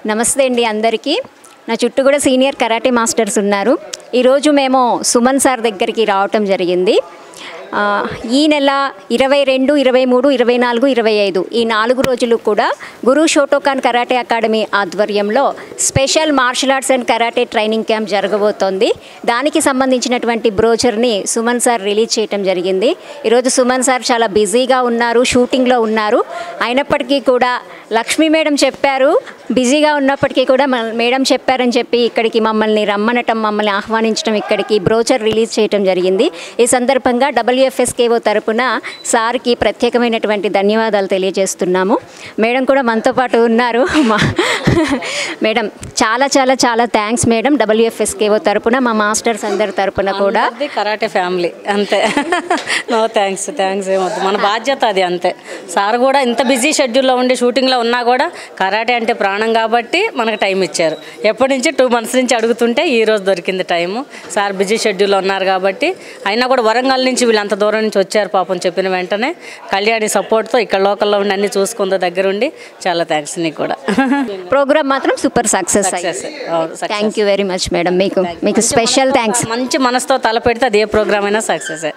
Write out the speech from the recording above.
నమస్తే అండి అందరికీ. నా చుట్టూ కూడా సీనియర్ కరాటే మాస్టర్స్ ఉన్నారు. ఈరోజు మేము సుమన్ సార్ దగ్గరికి రావటం జరిగింది. ఈ నెల 22, 23, 24, 25 ఈ 4 రోజులు కూడా గురు షోటోకాన్ కరాటే అకాడమీ ఆధ్వర్యంలో special martial arts and karate training camp జరగబోతోంది. దానికి సంబంధించినటువంటి బ్రోచర్ని సుమన్ సార్ రిలీజ్ చేయటం జరిగింది. ఈరోజు సుమన్ సార్ చాలా బిజీగా ఉన్నారు, షూటింగ్లో ఉన్నారు. అయినప్పటికీ కూడా లక్ష్మీ మేడం చెప్పారు, బిజీగా ఉన్నప్పటికీ కూడా మేడం చెప్పారని చెప్పి ఇక్కడికి మమ్మల్ని రమ్మనటం, మమ్మల్ని ఆహ్వానించడం, ఇక్కడికి బ్రోచర్ రిలీజ్ చేయడం జరిగింది. ఈ సందర్భంగా WFSKO తరపున సార్కి ప్రత్యేకమైనటువంటి ధన్యవాదాలు తెలియజేస్తున్నాము. మేడం కూడా మనతో పాటు ఉన్నారు. మేడం చాలా చాలా చాలా థ్యాంక్స్ మేడం. WFSKO తరపున మా మాస్టర్స్ అందరి తరపున కూడా కరాటే ఫ్యామిలీ అంతే. నో థ్యాంక్స్ ఏమవుతుంది, మన బాధ్యత అది అంతే. సార్ కూడా ఇంత బిజీ షెడ్యూల్లో ఉండి షూటింగ్లో ఉన్నా కూడా కరాటే అంటే ప్రాణం కాబట్టి మనకు టైం ఇచ్చారు. ఎప్పటి నుంచి 2 months నుంచి అడుగుతుంటే ఈరోజు దొరికింది టైము. సార్ బిజీ షెడ్యూల్లో ఉన్నారు కాబట్టి, అయినా కూడా వరంగల్ నుంచి వీళ్ళు అంత దూరం నుంచి వచ్చారు పాపం. చెప్పిన వెంటనే కళ్యాణి సపోర్ట్తో ఇక్కడ లోకల్లో ఉండి అన్ని చూసుకుందో దగ్గరుండి చాలా థ్యాంక్స్ నీకు కూడా. ప్రోగ్రామ్ మాత్రం super success. Thank you very much madam. మీకు స్పెషల్ థ్యాంక్స్. మంచి మనసుతో తలపెడితే అది ఏ ప్రోగ్రామ్ అయినా సక్సెస్.